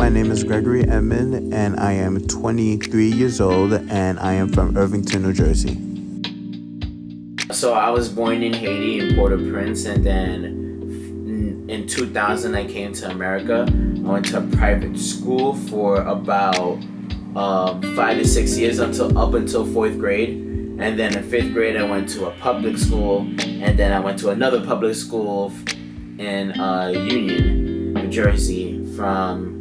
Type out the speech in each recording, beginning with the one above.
my name is Gregory Edmond, and I am 23 years old, and I am from Irvington, New Jersey. So I was born in Haiti, in Port-au-Prince, and then in 2000 I came to America. I went to a private school for about 5 to 6 years up until 4th grade. And then in 5th grade I went to a public school, and then I went to another public school in Union, New Jersey, from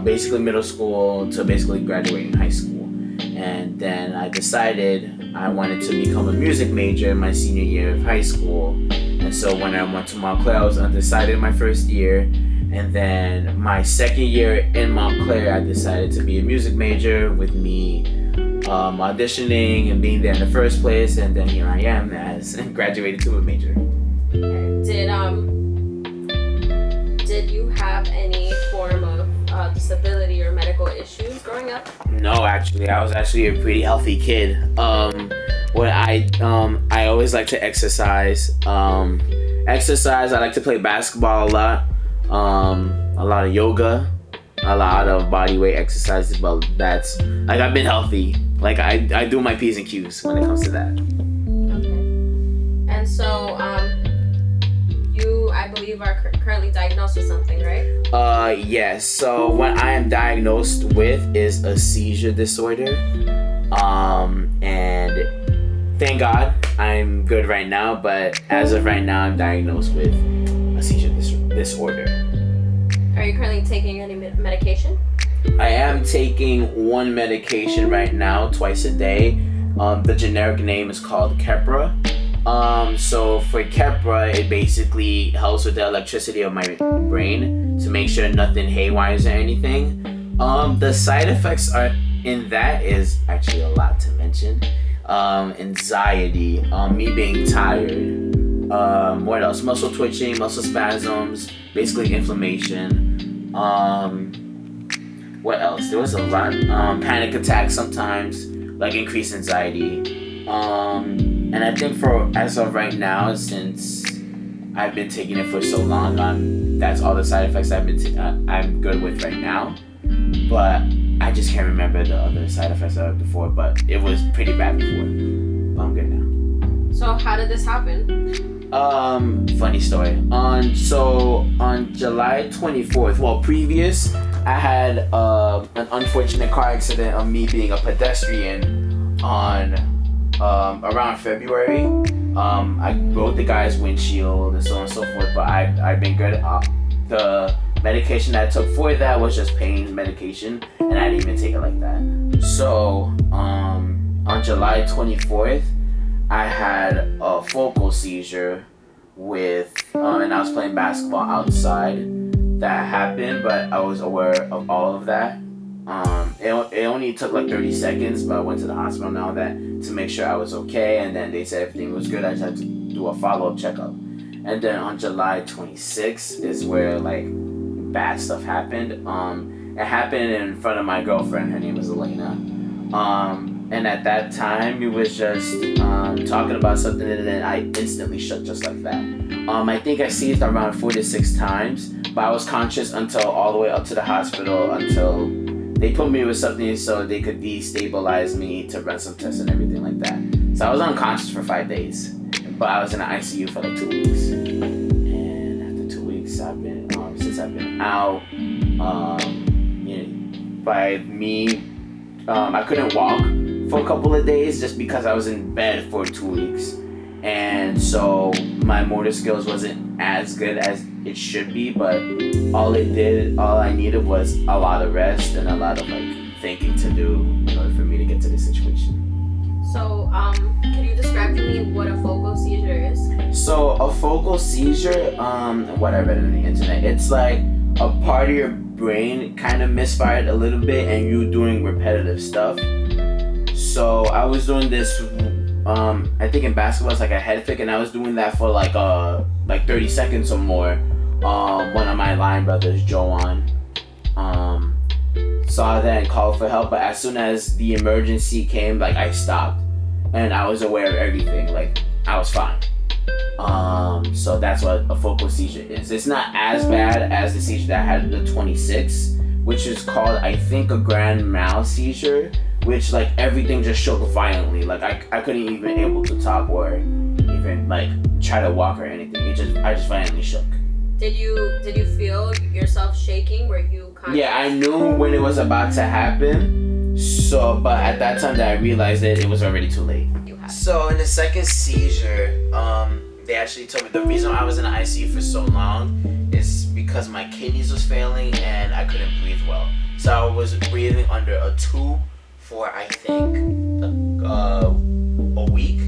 basically middle school to basically graduating high school. And then I decided I wanted to become a music major in my senior year of high school. And so when I went to Montclair, I was undecided my first year. And then my second year in Montclair, I decided to be a music major, with me auditioning and being there in the first place. And then here I am as graduated to a major. Did you have any form of disability or medical issues growing up? No, actually, I was actually a pretty healthy kid. I always like to exercise. I like to play basketball a lot of yoga, a lot of body weight exercises. But that's like, I've been healthy. Like I do my P's and Q's when it comes to that. Okay. And so you, I believe, are currently diagnosed with something, right? Yes. So what I am diagnosed with is a seizure disorder. And thank God I'm good right now, but as of right now, I'm diagnosed with a seizure disorder. Are you currently taking any medication? I am taking one medication right now, twice a day. The generic name is called Keppra. So for Keppra, it basically helps with the electricity of my brain to make sure nothing haywires or anything. The side effects in that is actually a lot to mention. Anxiety, me being tired, what else? Muscle twitching, muscle spasms, basically inflammation. What else? There was a lot. Panic attacks sometimes, like increased anxiety. And I think as of right now, since I've been taking it for so long, that's all the side effects I'm good with right now. But I just can't remember the other side effects I had before, but it was pretty bad before. But I'm good now. So how did this happen? Funny story. On July 24th, previous, I had an unfortunate car accident of me being a pedestrian on around February. I broke the guy's windshield and so on and so forth, but I've been good. The medication that I took for that was just pain medication, and I didn't even take it like that. So on July 24th, I had a focal seizure and I was playing basketball outside. That happened, but I was aware of all of that. It only took like 30 seconds, but I went to the hospital and all that to make sure I was okay, and then they said everything was good. I just had to do a follow-up checkup. And then on July 26th is where like bad stuff happened. It happened in front of my girlfriend. Her name was Elena. And at that time, we was just talking about something, and then I instantly shut just like that. I think I seized around 4 to 6 times, but I was conscious until all the way up to the hospital, until they put me with something so they could destabilize me to run some tests and everything like that. So I was unconscious for 5 days, but I was in the ICU for like 2 weeks. And after 2 weeks, since I've been out, by me, I couldn't walk for a couple of days just because I was in bed for 2 weeks. And so my motor skills wasn't as good as it should be, but all I needed was a lot of rest and a lot of like thinking to do in order for me to get to this situation. So, can you describe to me what a focal seizure is? So a focal seizure, what I read on the internet, it's like a part of your brain kind of misfired a little bit and you doing repetitive stuff. So I was doing this, I think in basketball it's like a head fake, and I was doing that for like 30 seconds or more. One of my line brothers, Joanne, saw that and called for help, but as soon as the emergency came, like I stopped and I was aware of everything, like I was fine. So that's what a focal seizure is. It's not as bad as the seizure that I had at the 26, which is called, I think, a grand mal seizure, which like everything just shook violently. Like I couldn't even able to talk or even like try to walk or anything. I just violently shook. Did you feel yourself shaking? Were you conscious? Yeah, I knew when it was about to happen. So, but at that time that I realized it was already too late. So in the second seizure, they actually told me the reason I was in the ICU for so long is because my kidneys was failing and I couldn't breathe well. So I was breathing under a tube for I think a week,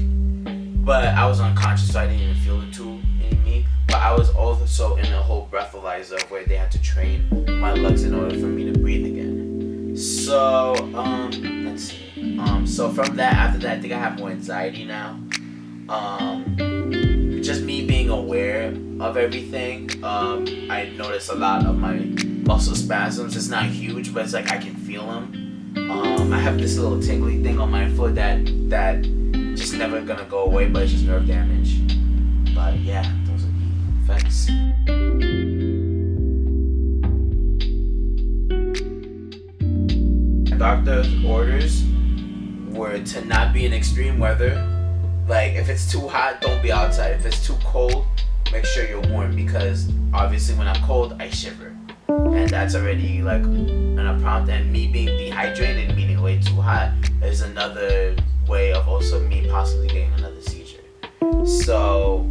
but I was unconscious, so I didn't even feel the tube in me. But I was also in a whole breathalyzer where they had to train my lungs in order for me to breathe again. So let's see. So from that, after that, I think I have more anxiety now. Just me being aware of everything. I notice a lot of my muscle spasms. It's not huge, but it's like I can feel them. I have this little tingly thing on my foot that just never gonna go away, but it's just nerve damage. But yeah, those are the effects. Doctor's orders were to not be in extreme weather. Like if it's too hot, don't be outside. If it's too cold, make sure you're warm, because obviously when I'm cold, I shiver, and that's already like a prompt. And me being dehydrated, meaning way too hot, is another way of also me possibly getting another seizure. So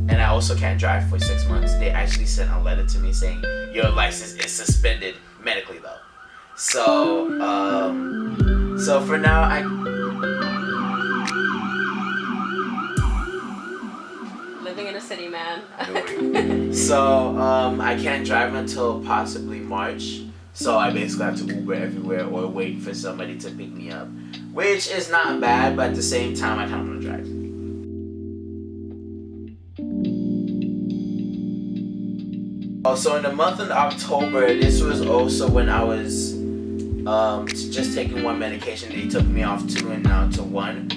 and I also can't drive for 6 months. They actually sent a letter to me saying your license is suspended medically though. So so for now living in a city, man. So I can't drive until possibly March. So I basically have to Uber everywhere or wait for somebody to pick me up, which is not bad, but at the same time I kind of want to drive. Also in the month of October, this was also when I was just taking one medication. They took me off 2 and now to 1.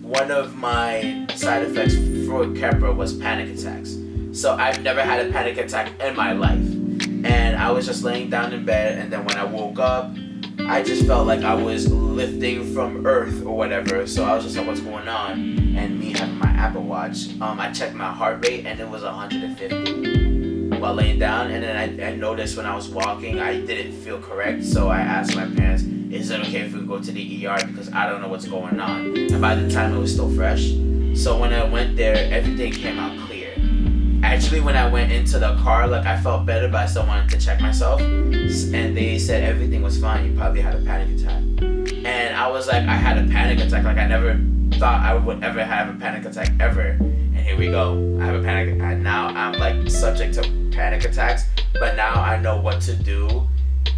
One of my side effects for Keppra was panic attacks. So I've never had a panic attack in my life. And I was just laying down in bed, and then when I woke up, I just felt like I was lifting from earth or whatever. So I was just like, what's going on? And me having my Apple Watch, I checked my heart rate and it was 150 while laying down. And then I noticed when I was walking, I didn't feel correct. So I asked my parents, is it okay if we go to the ER, because I don't know what's going on. And by the time it was still fresh. So when I went there, everything came out clear. Actually, when I went into the car, like I felt better, but I still wanted to check myself. And they said everything was fine. You probably had a panic attack. And I was like, I had a panic attack. Like I never thought I would ever have a panic attack ever. And here we go. I have a panic attack. Now I'm like subject to panic attacks. But now I know what to do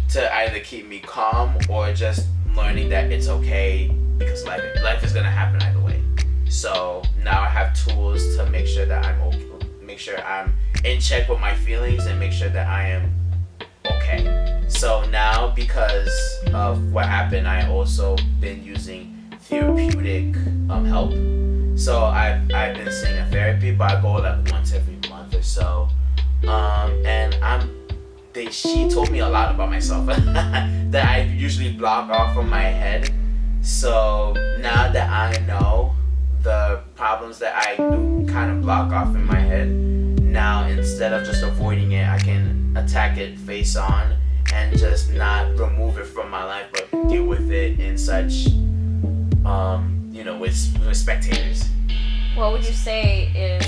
to either keep me calm or just learning that it's okay, because life is gonna happen either way. So now I have tools to make sure that I'm okay. Make sure I'm in check with my feelings and make sure that I am okay. So now, because of what happened, I also been using therapeutic help. So I've been seeing a therapy, but I go like once every month or so. And she told me a lot about myself that I usually block off from my head. So now that I know the problems that I do kind of block off in my head, now instead of just avoiding it, I can attack it face on and just not remove it from my life, but deal with it in such, with spectators. What would you say is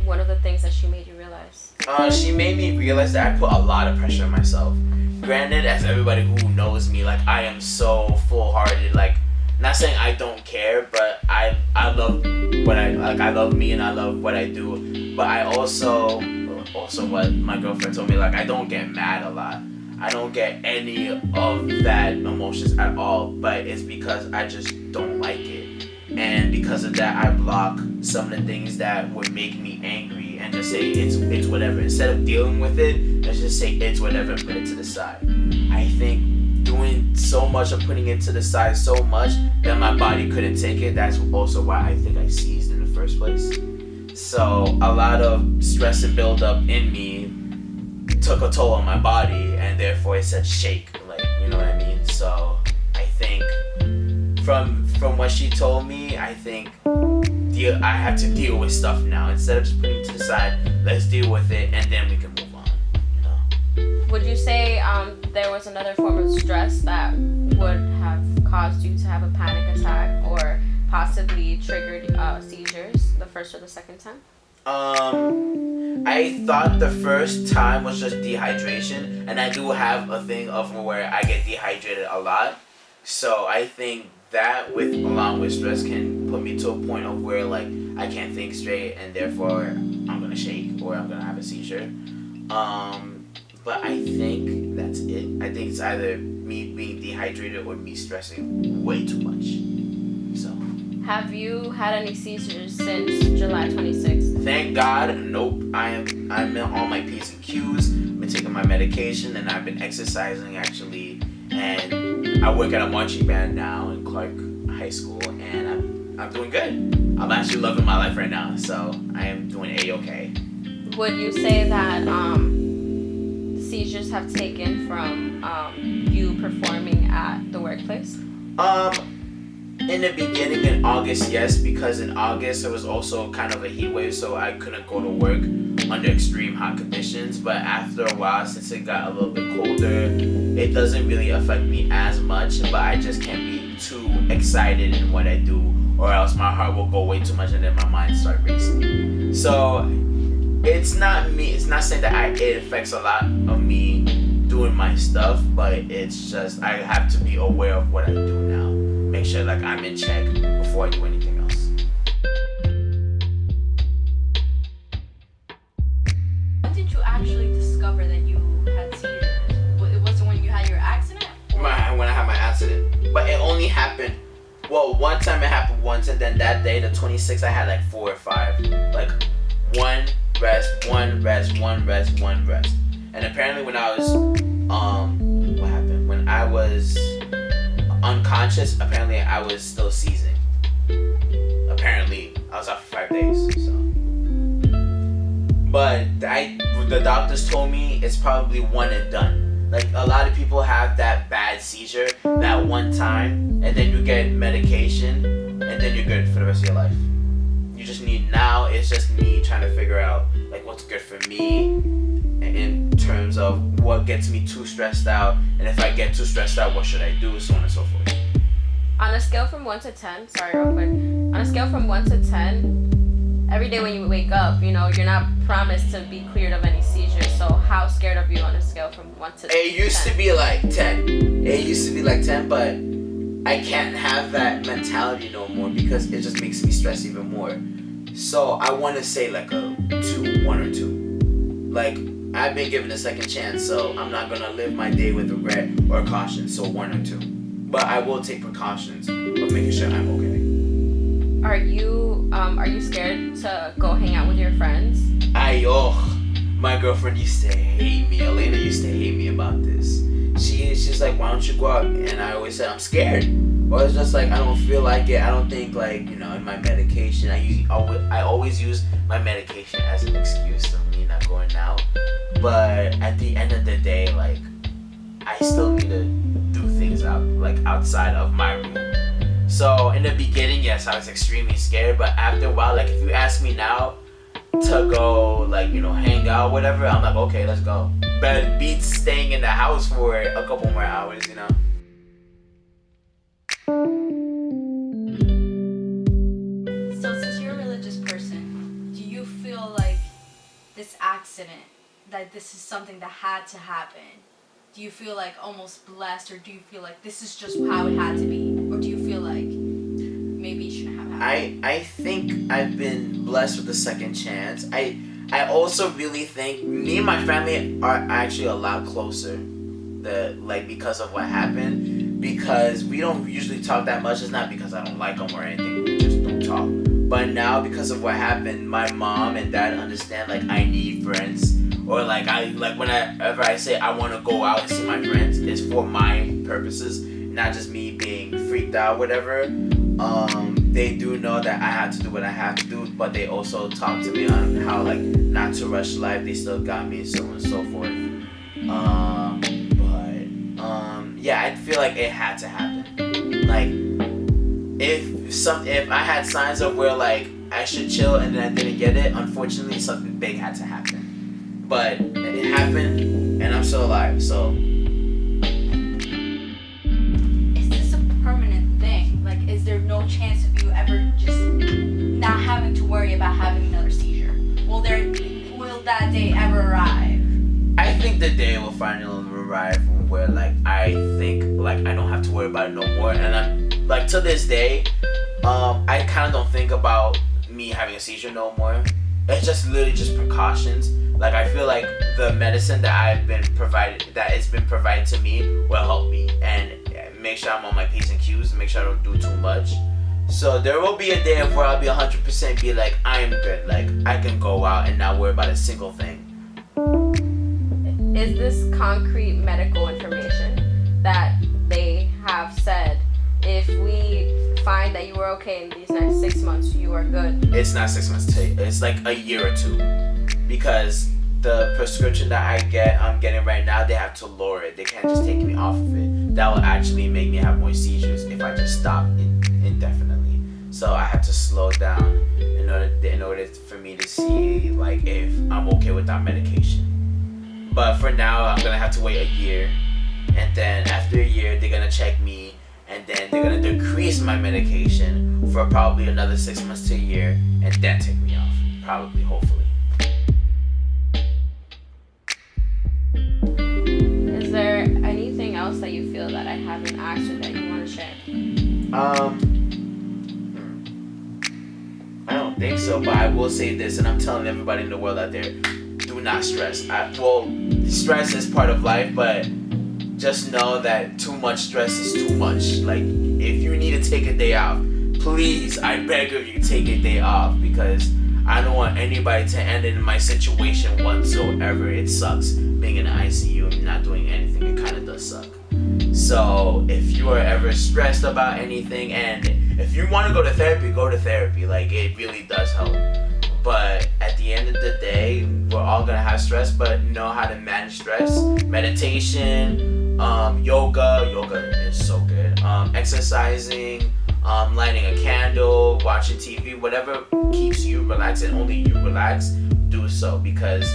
one of the things that she made you realize? She made me realize that I put a lot of pressure on myself. Granted, as everybody who knows me, like I am so full-hearted, like not saying I don't care, but I love what I love me and I love what I do. But I also what my girlfriend told me, like I don't get mad a lot. I don't get any of that emotions at all, but it's because I just don't like it. And because of that, I block some of the things that would make me angry and just say it's whatever. Instead of dealing with it, let's just say it's whatever and put it to the side. I think doing so much of putting it to the side so much that my body couldn't take it, that's also why I think I seized in the first place. So a lot of stress and buildup in me took a toll on my body, and therefore it said shake, like, you know what I mean? So I think from what she told me, I think I have to deal with stuff now. Instead of just putting it to the side, let's deal with it and then we can move on, you know? Would you say there was another form of stress that would have caused you to have a panic attack or possibly triggered seizures the first or the second time? I thought the first time was just dehydration, and I do have a thing of where I get dehydrated a lot. So I think that along with stress can put me to a point of where like I can't think straight and therefore I'm gonna shake or I'm gonna have a seizure. But I think that's it. I think it's either me being dehydrated or me stressing way too much. So. Have you had any seizures since July 26th? Thank God, nope. I'm on my P's and Q's. I've been taking my medication and I've been exercising actually. And I work at a marching band now in Clark High School, and I'm doing good. I'm actually loving my life right now, so I am doing A-okay. Would you say that seizures have taken from you performing at the workplace? In the beginning, in August, yes, because in August it was also kind of a heat wave, so I couldn't go to work under extreme hot conditions. But after a while, since it got a little bit colder, it doesn't really affect me as much. But I just can't be too excited in what I do, or else my heart will go way too much and then my mind start racing. So it's not me. It's not saying that it affects a lot of me doing my stuff, but it's just I have to be aware of what I do now. Make sure like I'm in check before I do anything else. When did you actually discover that you had seizures? It wasn't when you had your accident? When I had my accident. But it only happened, well, one time it happened once, and then that day, the 26th, I had like 4 or 5. Like one rest, one rest, one rest, one rest. And apparently when I was, what happened? When I was unconscious, apparently I was still seizing. Apparently I was out for 5 days, so. But the doctors told me it's probably one and done. Like a lot of people have that bad seizure that one time, and then you get medication, and then you're good for the rest of your life. You just need, now it's just me trying to figure out like what's good for me in terms of what gets me too stressed out, and if I get too stressed out, what should I do, so on and so forth. On a scale from 1 to 10, sorry real quick, on a scale from 1 to 10, every day when you wake up, you know, you're not promised to be cleared of any seizures, so how scared are you on a scale from 1 to 10? It used to be like 10. It used to be like 10, but I can't have that mentality no more because it just makes me stress even more. So I want to say like a 2, 1 or 2. Like, I've been given a second chance, so I'm not gonna live my day with regret or caution, so 1 or 2. But I will take precautions of making sure I'm okay. Are you scared to go hang out with your friends? My girlfriend used to hate me. Elena used to hate me about this. She's like, why don't you go out? And I always said, I'm scared. Or it's just like, I don't feel like it. I don't think like, you know, in my medication, I always use my medication as an excuse of me not going out. But at the end of the day, like, I still need to do things outside of my room. So in the beginning, yes, I was extremely scared. But after a while, like if you ask me now to go, like, you know, hang out, whatever, I'm like, okay, let's go. But it beats staying in the house for a couple more hours, you know. So since you're a religious person, do you feel like this accident, that this is something that had to happen? Do you feel like almost blessed, or do you feel like this is just how it had to be? Or do you feel like maybe it shouldn't have happened? I think I've been blessed with a second chance. I also really think me and my family are actually a lot closer, because of what happened. Because we don't usually talk that much. It's not because I don't like them or anything. We just don't talk. But now, because of what happened, my mom and dad understand like I need friends. Or whenever I say I want to go out and see my friends, it's for my purposes, not just me being freaked out, whatever. They do know that I have to do what I have to do, but they also talk to me on how like not to rush life. They still got me, so on and so forth. yeah, I feel like it had to happen. Like, if I had signs of where like I should chill and then I didn't get it, unfortunately something big had to happen. But it happened, and I'm still alive. So. Is this a permanent thing? Like, is there no chance of you ever just not having to worry about having another seizure? Will that day ever arrive? I think the day will finally arrive where like I think like I don't have to worry about it no more, and I'm like to this day, I kind of don't think about me having a seizure no more. It's just literally just precautions. Like I feel like the medicine that it's been provided to me will help me and make sure I'm on my P's and Q's, make sure I don't do too much. So there will be a day where I'll be 100% be like I am good, like I can go out and not worry about a single thing. Is this concrete medical information that they have said, if we find that you were okay in these next 6 months, you are good? It's not 6 months, it's like a year or two. Because the prescription that I'm getting right now, they have to lower it. They can't just take me off of it. That will actually make me have more seizures if I just stop indefinitely. So I have to slow down in order for me to see like if I'm okay with that medication. But for now, I'm gonna have to wait a year, and then after a year, they're gonna check me, and then they're gonna decrease my medication for probably another 6 months to a year, and then take me off. Probably, hopefully. Is there anything else that you feel that I haven't asked you that you want to share? I don't think so, but I will say this, and I'm telling everybody in the world out there, do not stress. Stress is part of life, but just know that too much stress is too much. Like, if you need to take a day off, please, I beg of you, take a day off, because I don't want anybody to end in my situation whatsoever. It sucks being in the ICU and not doing anything. It kind of does suck. So if you are ever stressed about anything, and if you want to go to therapy, go to therapy. Like, it really does help. But at the end of the day, we're all gonna have stress, but know how to manage stress. Meditation, yoga is so good. Exercising, lighting a candle, watching TV, whatever keeps you relaxed and only you relax, do so, because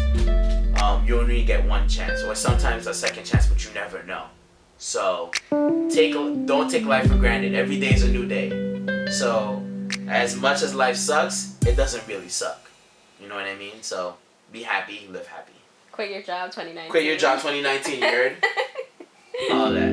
you only get one chance, or sometimes a second chance, but you never know. So don't take life for granted. Every day is a new day. So as much as life sucks, it doesn't really suck. You know what I mean? So be happy, live happy. Quit your job 2019. Quit your job 2019, you heard? All that.